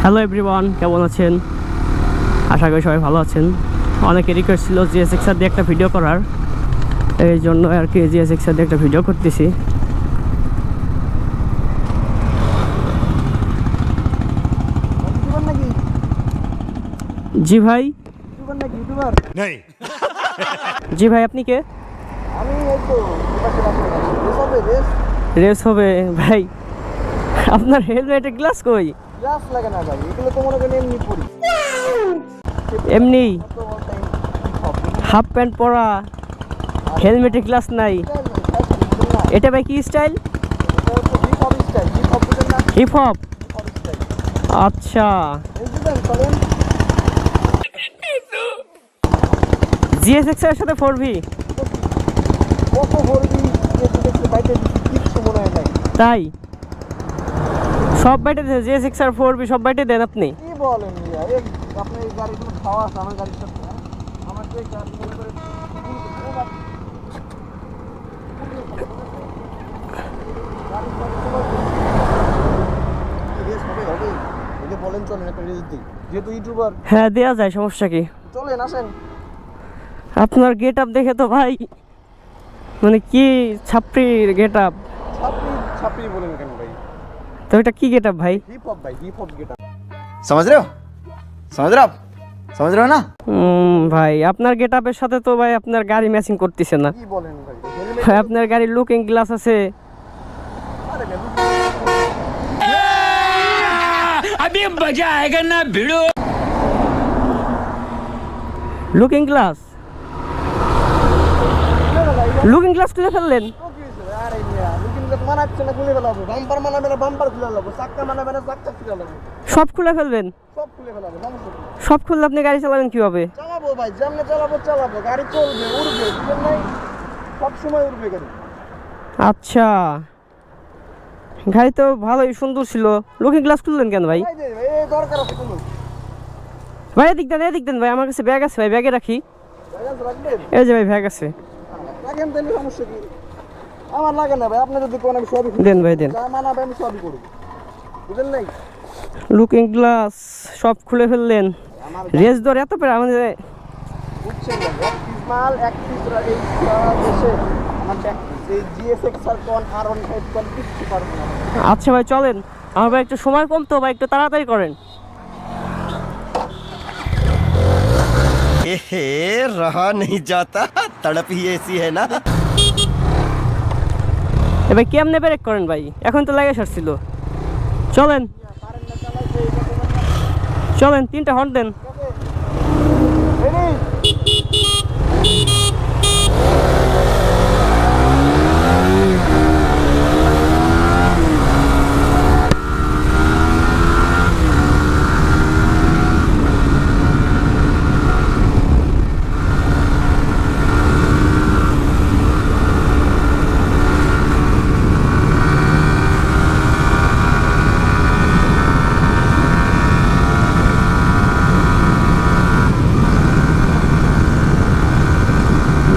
Hello everyone, কেমন আছেন? আশা করি সবাই ভালো আছেন। অনেকে রিকোয়েস্ট ছিল জিএসএক্সআর দিয়ে একটা ভিডিও করার, এই জন্য আর কি জিএসএক্সআর দিয়ে একটা ভিডিও করতেছি। জি ভাই। জি ভাই, আপনি কে? রেস হবে ভাই? আপনার হেলমেটের গ্লাস কই? গ্লাস লাগে না ভাই, এগুলো তো মনে করেন এমনি পরি। এমনি হাফ প্যান্ট পরা, হেলমেটে গ্লাস নাই, এটা ভাই কি স্টাইল? Hip hop? আচ্ছা, জিএসএক্সআর এর সাথে 4V? তাই সব বাইটে দেন? জিএসএক্সআর 4V সব বাইটে দেন আপনি? কি বলেন মিয়া, আপনি এই গাড়িগুলো খাওয়া আছে আমার গাড়ির সাথে? আমার যে গাড়ি মনে করে বলেন চলেন একটা রেস দিই, যেহেতু ইউটিউবার। হ্যাঁ, দেয়া যায়, সমস্যা কি? চলেন আসেন। আপনার গেট আপ দেখে তো ভাই মানে কি ছাপড়ির গেট আপ। ছাপড়ি ছাপড়ি বলেন কেন ভাই? তো এটা কি গেট আপ ভাই? হিপ হপ ভাই, হিপ হপ গেট আপ। समझ रहे हो समझ रहे हो ना? ভাই আপনার গেট আপের সাথে তো ভাই আপনার গাড়ি ম্যাচিং করতেছে না। কি বলেন ভাই? ভাই আপনার গাড়ির লুকিং গ্লাস আছে। अभी मजा आएगा ना भिड़ो। Looking glass? লুকিং গ্লাস খুলে ফেললেন? আরে মিয়া, লুকিং গ্লাস মানাচ্ছে না, খুলে ফেলাবো। বাম্পার মানাবে না, বাম্পার খুলে ফেলাবো। চাক্কা মানাবে না, চাক্কা খুলে ফেলাবো। সব খুলে ফেলবেন? সব খুলে ফেলাবো, সমস্যা নেই। সব খুললে আপনি গাড়ি চালাবেন কিভাবে? চালাবো ভাই, যেমনে চালাবো চালাবো, গাড়ি চলবে, উড়বে, বুঝলেন নাই? সব সময় উড়বে গাড়ি। আচ্ছা, গাড়ি তো ভালোই সুন্দর ছিল, লুকিং গ্লাস খুললেন কেন ভাই? এই যে এই দরকার আছে কোনো? ভাই এদিক দেন ভাই, আমার কাছে ব্যাগ আছে ভাই, ব্যাগে রাখি। ব্যালেন্স রাখবেন? এই যে ভাই ব্যাগ আছে। রাখেন তাহলে, সমস্যা কি? আমার লাগে না ভাই, আপনি যদি কোন আমি সবই দেন ভাই দেন। যা মানাবে আমি সবই করব, বুঝলেন নাই? লুকিং গ্লাস সব খুলে ফেললেন। আমার রেস দর এত পেরে আমাদের। বুঝছেন না, এক পিস মাল এক পিস এই সারা দেশে আমার এই জিএসএক্সআর কোন R15 কোন কিছু পারবো না। আচ্ছা ভাই চলেন, আমার ভাই একটু সময় কম তো ভাই, একটু তাড়াতাড়ি করেন। रहा नहीं जाता, तड़प ही ऐसी है ना। এ ভাই কেমনে ব্রেক করেন ভাই? এখন তো লাগে সারছিল। চলেন চলেন, 3টা হর্ন দেন।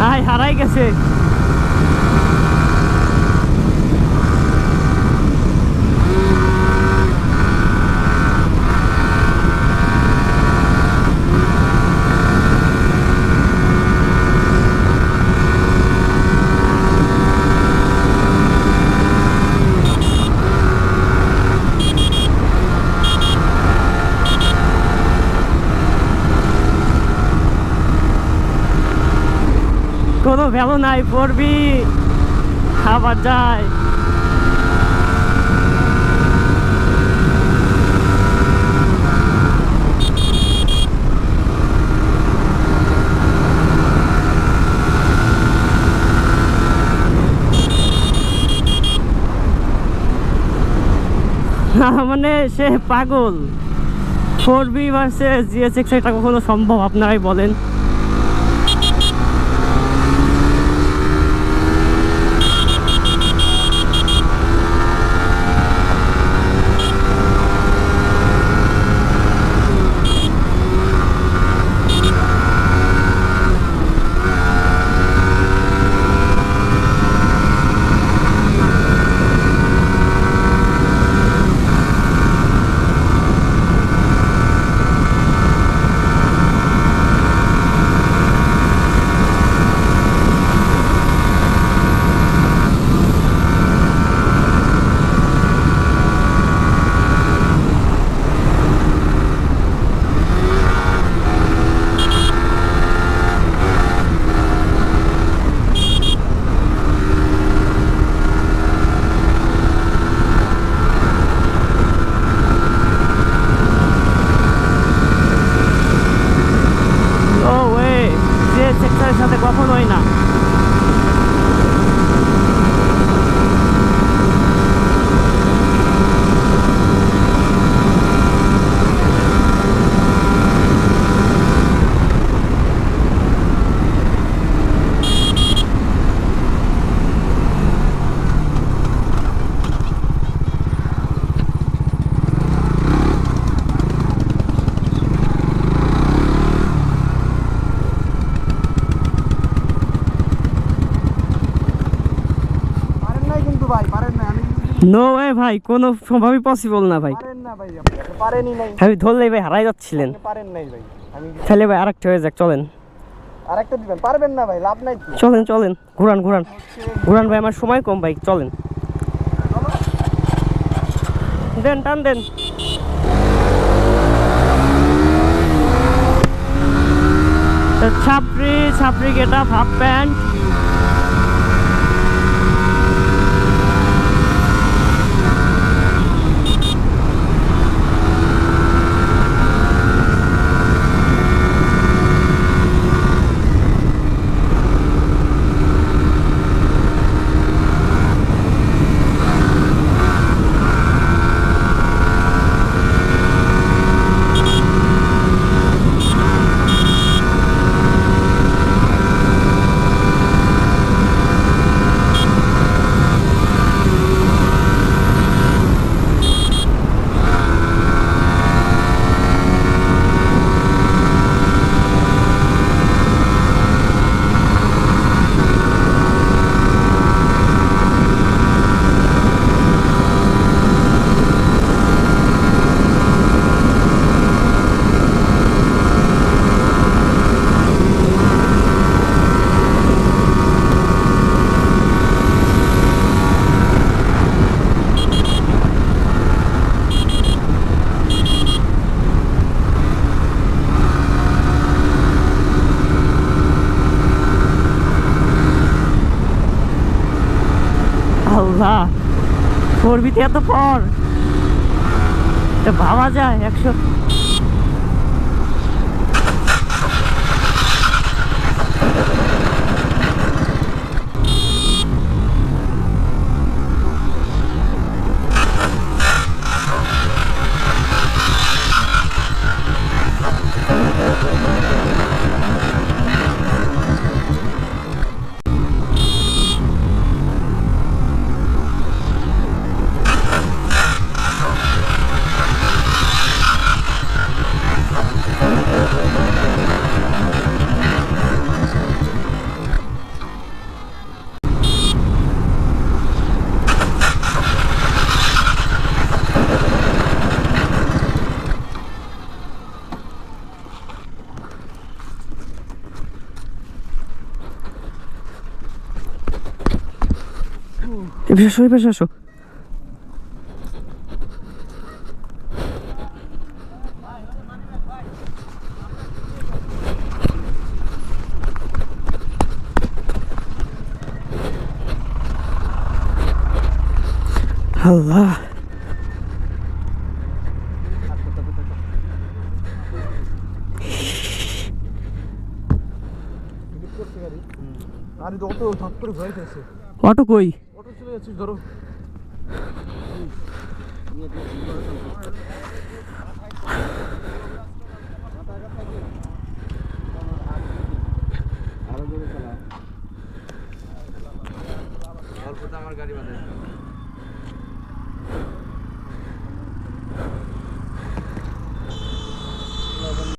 নাই, হারাই গেছে। কোনো ভ্যালু নাই, 4V আবার যায়। মানে সে পাগল। 4V ভার্সেস জিএসএক্স, এটা কখনো সম্ভব? আপনারাই বলেন। নো ওয়ে ভাই, কোনো সম্ভবই পসিবল না ভাই। পারেন না ভাই, আপনি পারেনই নাই, আমি ধরলেই ভাই হারাই যাচ্ছিলেন। আপনি পারেন নাই ভাই। আমি তাহলে ভাই আরেকটা হয়ে যাক, চলেন আরেকটা দিবেন, পারবেন না ভাই, লাভ নাই তো। চলেন চলেন, ঘুরান ঘুরান ঘুরান ভাই, আমার সময় কম ভাই, চলেন দেন, টান দেন। ছাপড়ি ছাপড়ি গেটা, হাফ প্যান্ট, আল্লাহ, করবিতে এত পর এটা ভাবা যায় 100। এই পাশে আসো। আল্লাহ, আরে অটো ধাপ করে ভয় পেয়েছে। অটো কই? অটো চলে যাচ্ছে, ধরো। আমার গাড়ি বাঁধে